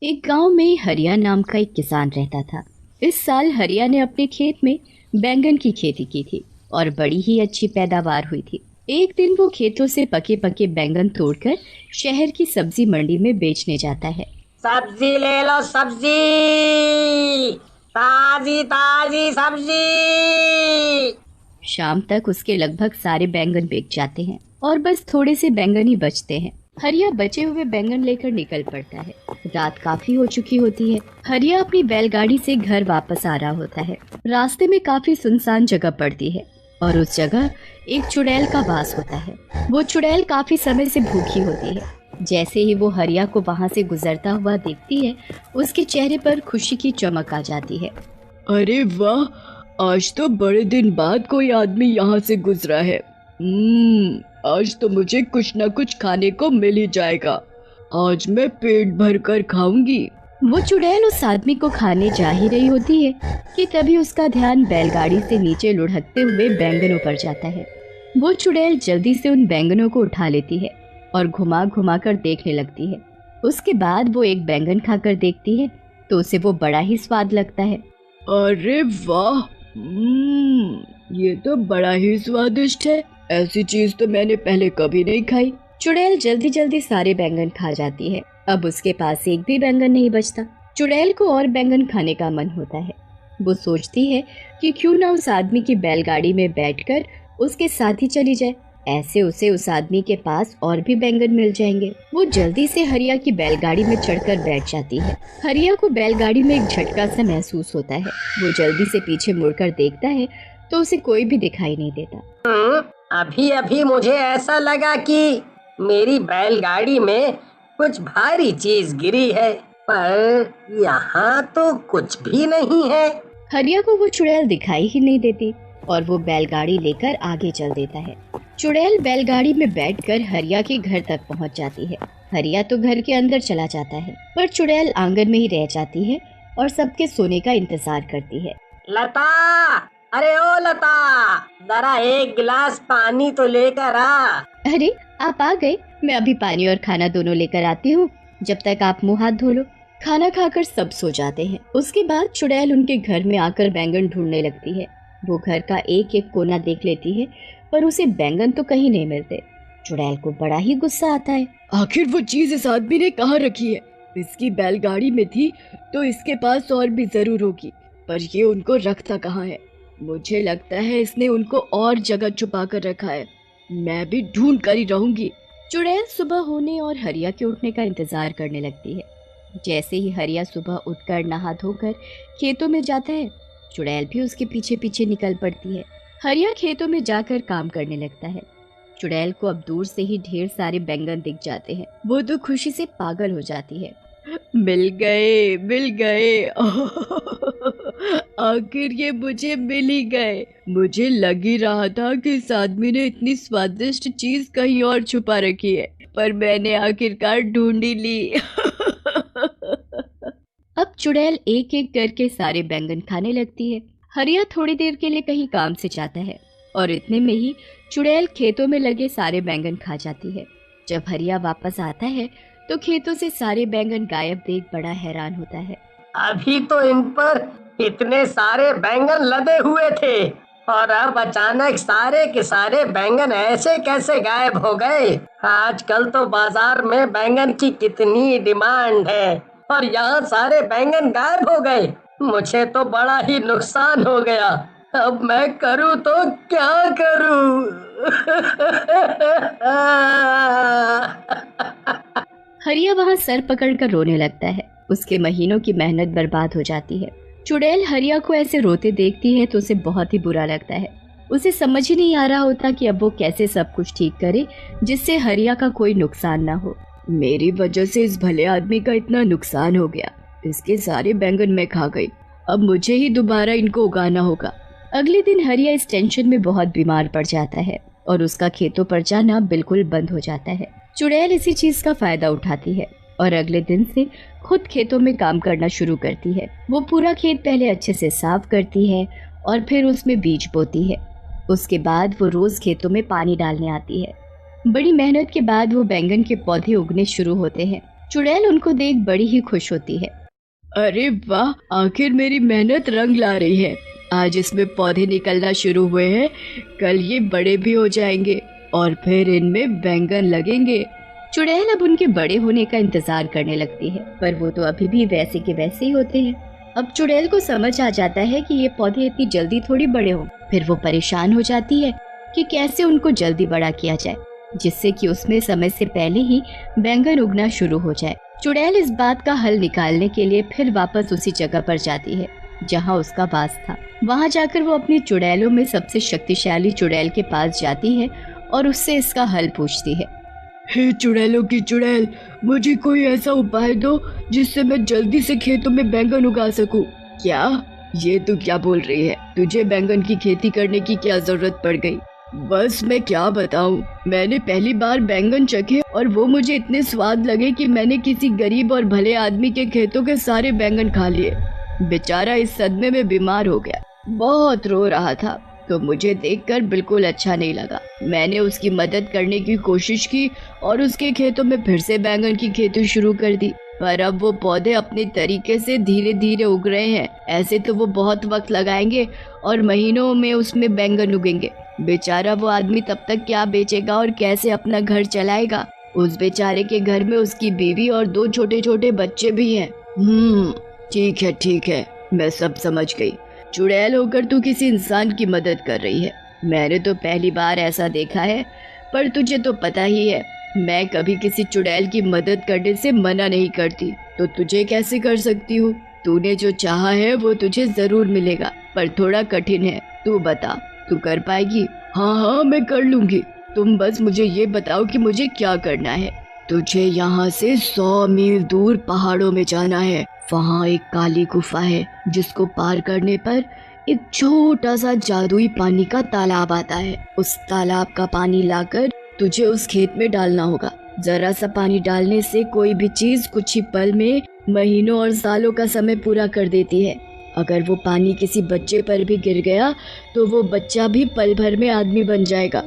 एक गांव में हरिया नाम का एक किसान रहता था। इस साल हरिया ने अपने खेत में बैंगन की खेती की थी और बड़ी ही अच्छी पैदावार हुई थी। एक दिन वो खेतों से पके पके बैंगन तोड़कर शहर की सब्जी मंडी में बेचने जाता है। सब्जी ले लो सब्जी, ताजी ताजी सब्जी। शाम तक उसके लगभग सारे बैंगन बिक जाते हैं और बस थोड़े से बैंगन ही बचते हैं। हरिया बचे हुए बैंगन लेकर निकल पड़ता है। रात काफी हो चुकी होती है। हरिया अपनी बैलगाड़ी से घर वापस आ रहा होता है। रास्ते में काफी सुनसान जगह पड़ती है और उस जगह एक चुड़ैल का वास होता है। वो चुड़ैल काफी समय से भूखी होती है। जैसे ही वो हरिया को वहाँ से गुजरता हुआ देखती है, उसके चेहरे पर खुशी की चमक आ जाती है। अरे वाह, आज तो बड़े दिन बाद कोई आदमी यहाँ से गुजरा है। आज तो मुझे कुछ न कुछ खाने को मिल ही जाएगा। आज मैं पेट भर कर खाऊंगी। वो चुड़ैल उस आदमी को खाने जा ही रही होती है कि तभी उसका ध्यान बैलगाड़ी से नीचे लुढ़कते हुए बैंगनों पर जाता है। वो चुड़ैल जल्दी से उन बैंगनों को उठा लेती है और घुमा घुमा कर देखने लगती है। उसके बाद वो एक बैंगन खाकर देखती है तो उसे वो बड़ा ही स्वाद लगता है। अरे वाह, ये तो बड़ा ही स्वादिष्ट है। ऐसी चीज तो मैंने पहले कभी नहीं खाई। चुड़ैल जल्दी जल्दी सारे बैंगन खा जाती है। अब उसके पास एक भी बैंगन नहीं बचता। चुड़ैल को और बैंगन खाने का मन होता है। वो सोचती है कि क्यों ना उस आदमी की बैलगाड़ी में बैठकर उसके साथ ही चली जाए। ऐसे उसे उस आदमी के पास और भी बैंगन मिल जाएंगे। वो जल्दी से हरिया की बैलगाड़ी में चढ़कर बैठ जाती है। हरिया को बैलगाड़ी में एक झटका सा महसूस होता है। वो जल्दी से पीछे मुड़कर देखता है तो उसे कोई भी दिखाई नहीं देता। अभी अभी मुझे ऐसा लगा कि मेरी बैलगाड़ी में कुछ भारी चीज गिरी है, पर यहाँ तो कुछ भी नहीं है। हरिया को वो चुड़ैल दिखाई ही नहीं देती और वो बैलगाड़ी लेकर आगे चल देता है। चुड़ैल बैलगाड़ी में बैठकर हरिया के घर तक पहुंच जाती है। हरिया तो घर के अंदर चला जाता है, पर चुड़ैल आंगन में ही रह जाती है और सबके सोने का इंतजार करती है। लता, अरे ओ लता, जरा एक गिलास पानी तो लेकर आ। अरे आप आ गए, मैं अभी पानी और खाना दोनों लेकर आती हूँ। जब तक आप मुँह हाथ धो लो। खाना खाकर सब सो जाते हैं। उसके बाद चुड़ैल उनके घर में आकर बैंगन ढूंढने लगती है। वो घर का एक एक कोना देख लेती है, पर उसे बैंगन तो कहीं नहीं मिलते। चुड़ैल को बड़ा ही गुस्सा आता है। आखिर वो चीज इस आदमी ने कहाँ रखी है? इसकी बैलगाड़ी में थी तो इसके पास और भी जरूर होगी, पर ये उनको रखता कहाँ है? मुझे लगता है इसने उनको और जगह छुपा कर रखा है। मैं भी ढूंढ कर ही रहूंगी। चुड़ैल सुबह होने और हरिया के उठने का इंतजार करने लगती है। जैसे ही हरिया सुबह उठकर नहा धोकर खेतों में जाता है, चुड़ैल भी उसके पीछे पीछे निकल पड़ती है। हरिया खेतों में जाकर काम करने लगता है। चुड़ैल को अब दूर से ही ढेर सारे बैंगन दिख जाते हैं। वो तो खुशी से पागल हो जाती है। मिल गए, मिल गए। आखिर ये मुझे मिल ही गए। मुझे लग ही रहा था कि इस आदमी ने इतनी स्वादिष्ट चीज कहीं और छुपा रखी है, पर मैंने आखिरकार ढूंढ ही ली। अब चुड़ैल एक एक करके सारे बैंगन खाने लगती है। हरिया थोड़ी देर के लिए कहीं काम से जाता है और इतने में ही चुड़ैल खेतों में लगे सारे बैंगन खा जाती है। जब हरिया वापस आता है तो खेतों से सारे बैंगन गायब देख बड़ा हैरान होता है। अभी तो इन पर इतने सारे बैंगन लदे हुए थे और अब अचानक सारे के सारे बैंगन ऐसे कैसे गायब हो गए? आजकल तो बाजार में बैंगन की कितनी डिमांड है और यहाँ सारे बैंगन गायब हो गए। मुझे तो बड़ा ही नुकसान हो गया। अब मैं करूँ तो क्या करूँ? हरिया वहाँ सर पकड़कर रोने लगता है। उसके महीनों की मेहनत बर्बाद हो जाती है। चुड़ैल हरिया को ऐसे रोते देखती है तो उसे बहुत ही बुरा लगता है। उसे समझ ही नहीं आ रहा होता कि अब वो कैसे सब कुछ ठीक करे जिससे हरिया का कोई नुकसान ना हो। मेरी वजह से इस भले आदमी का इतना नुकसान हो गया। इसके सारे बैंगन मैं खा गई। अब मुझे ही दोबारा इनको उगाना होगा। अगले दिन हरिया इस टेंशन में बहुत बीमार पड़ जाता है और उसका खेतों पर जाना बिल्कुल बंद हो जाता है। चुड़ैल इसी चीज का फायदा उठाती है और अगले दिन से खुद खेतों में काम करना शुरू करती है। वो पूरा खेत पहले अच्छे से साफ करती है और फिर उसमें बीज बोती है। उसके बाद वो रोज खेतों में पानी डालने आती है। बड़ी मेहनत के बाद वो बैंगन के पौधे उगने शुरू होते हैं। चुड़ैल उनको देख बड़ी ही खुश होती है। अरे वाह, आखिर मेरी मेहनत रंग ला रही है। आज इसमें पौधे निकलना शुरू हुए हैं, कल ये बड़े भी हो जाएंगे और फिर इनमें बैंगन लगेंगे। चुड़ैल अब उनके बड़े होने का इंतजार करने लगती है, पर वो तो अभी भी वैसे के वैसे ही होते हैं। अब चुड़ैल को समझ आ जाता है कि ये पौधे इतनी जल्दी थोड़ी बड़े हों। फिर वो परेशान हो जाती है कि कैसे उनको जल्दी बड़ा किया जाए, जिससे कि उसमें समय से पहले ही बैंगन उगना शुरू हो जाए। चुड़ैल इस बात का हल निकालने के लिए फिर वापस उसी जगह पर जाती है जहाँ उसका वास था। वहाँ जाकर वो अपनी चुड़ैलों में सबसे शक्तिशाली चुड़ैल के पास जाती है और उससे इसका हल पूछती है। हे चुड़ैलों की चुड़ैल, मुझे कोई ऐसा उपाय दो जिससे मैं जल्दी से खेतों में बैंगन उगा सकूं। क्या? ये तू क्या बोल रही है? तुझे बैंगन की खेती करने की क्या जरूरत पड़ गई? बस मैं क्या बताऊं, मैंने पहली बार बैंगन चखे और वो मुझे इतने स्वाद लगे कि मैंने किसी गरीब और भले आदमी के खेतों के सारे बैंगन खा लिए। बेचारा इस सदमे में बीमार हो गया, बहुत रो रहा था, तो मुझे देखकर बिल्कुल अच्छा नहीं लगा। मैंने उसकी मदद करने की कोशिश की और उसके खेतों में फिर से बैंगन की खेती शुरू कर दी, पर अब वो पौधे अपने तरीके से धीरे धीरे उग रहे हैं। ऐसे तो वो बहुत वक्त लगाएंगे और महीनों में उसमें बैंगन उगेंगे। बेचारा वो आदमी तब तक क्या बेचेगा और कैसे अपना घर चलाएगा? उस बेचारे के घर में उसकी बीवी और 2 छोटे छोटे बच्चे भी हैं। ठीक है, मैं सब समझ गई। चुड़ैल होकर तू किसी इंसान की मदद कर रही है। मैंने तो पहली बार ऐसा देखा है, पर तुझे तो पता ही है मैं कभी किसी चुड़ैल की मदद करने से मना नहीं करती, तो तुझे कैसे कर सकती हूँ? तूने जो चाहा है वो तुझे जरूर मिलेगा, पर थोड़ा कठिन है। तू बता, तू कर पाएगी? हाँ, मैं कर लूंगी। तुम बस मुझे ये बताओ कि मुझे क्या करना है। तुझे यहाँ से 100 मील दूर पहाड़ों में जाना है। वहाँ एक काली गुफा है जिसको पार करने पर एक छोटा सा जादुई पानी का तालाब आता है। उस तालाब का पानी लाकर तुझे उस खेत में डालना होगा। जरा सा पानी डालने से कोई भी चीज कुछ ही पल में महीनों और सालों का समय पूरा कर देती है। अगर वो पानी किसी बच्चे पर भी गिर गया तो वो बच्चा भी पल भर में आदमी बन जाएगा।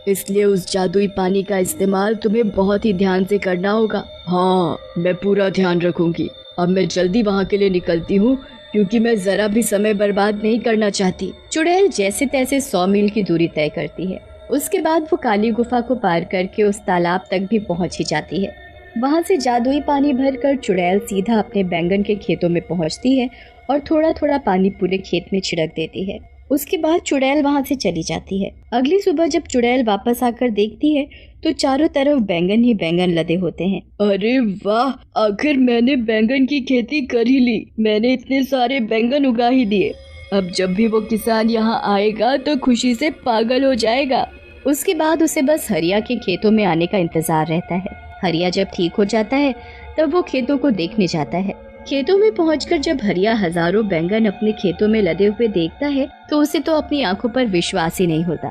इसलिए उस जादुई पानी का इस्तेमाल तुम्हें बहुत ही ध्यान से करना होगा। हाँ, मैं पूरा ध्यान रखूंगी। अब मैं जल्दी वहाँ के लिए निकलती हूँ, क्योंकि मैं जरा भी समय बर्बाद नहीं करना चाहती। चुड़ैल जैसे तैसे 100 मील की दूरी तय करती है। उसके बाद वो काली गुफा को पार करके उस तालाब तक भी पहुंच ही जाती है। वहां से जादुई पानी भरकर चुड़ैल सीधा अपने बैंगन के खेतों में पहुंचती है और थोड़ा थोड़ा पानी पूरे खेत में छिड़क देती है। उसके बाद चुड़ैल वहां से चली जाती है। अगली सुबह जब चुड़ैल वापस आकर देखती है तो चारों तरफ बैंगन ही बैंगन लदे होते हैं। अरे वाह, आखिर मैंने बैंगन की खेती कर ही ली। मैंने इतने सारे बैंगन उगा ही दिए। अब जब भी वो किसान यहाँ आएगा तो खुशी से पागल हो जाएगा। उसके बाद उसे बस हरिया के खेतों में आने का इंतजार रहता है। हरिया जब ठीक हो जाता है तब वो खेतों को देखने जाता है। खेतों में पहुंचकर जब हरिया हजारों बैंगन अपने खेतों में लदे हुए देखता है तो उसे तो अपनी आंखों पर विश्वास ही नहीं होता।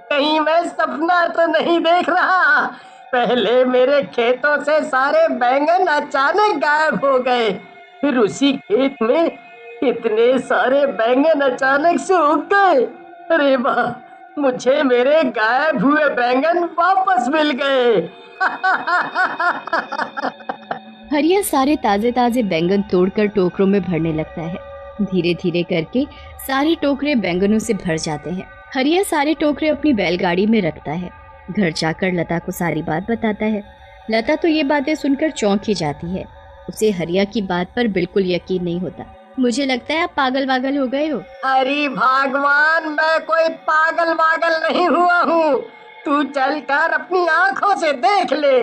कहीं मैं सपना तो नहीं देख रहा? पहले मेरे खेतों से सारे बैंगन अचानक गायब हो गए, फिर उसी खेत में इतने सारे बैंगन अचानक से उग गए। अरे वाह, मुझे मेरे गायब हुए बैंगन वापस मिल गए। हरिया सारे ताजे ताजे बैंगन तोड़कर टोकरों में भरने लगता है। धीरे धीरे करके सारे टोकरे बैंगनों से भर जाते हैं। हरिया सारे टोकरे अपनी बैलगाड़ी में रखता है। घर जाकर लता को सारी बात बताता है। लता तो ये बातें सुनकर चौंक ही जाती है। उसे हरिया की बात पर बिल्कुल यकीन नहीं होता। मुझे लगता है आप पागल वागल हो गए हो। अरे भगवान, मैं कोई पागल वागल नहीं हुआ हूँ। तू चलकर अपनी आंखों से देख ले।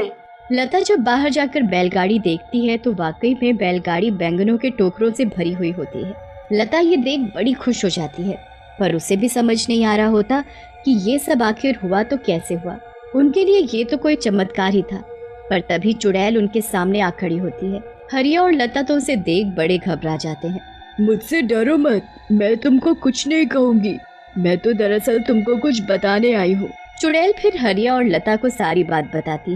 लता जब बाहर जाकर बैलगाड़ी देखती है तो वाकई में बैलगाड़ी बैंगनों के टोकरों से भरी हुई होती है। लता ये देख बड़ी खुश हो जाती है, पर उसे भी समझ नहीं आ रहा होता कि ये सब आखिर हुआ तो कैसे हुआ। उनके लिए ये तो कोई चमत्कार ही था। पर तभी चुड़ैल उनके सामने आ खड़ी होती है। हरिया और लता तो उसे देख बड़े घबरा जाते हैं। मुझसे डरो मत, मैं तुमको कुछ नहीं कहूँगी। मैं तो दरअसल तुमको कुछ बताने आई हूँ। चुड़ैल फिर हरिया और लता को सारी बात बताती है।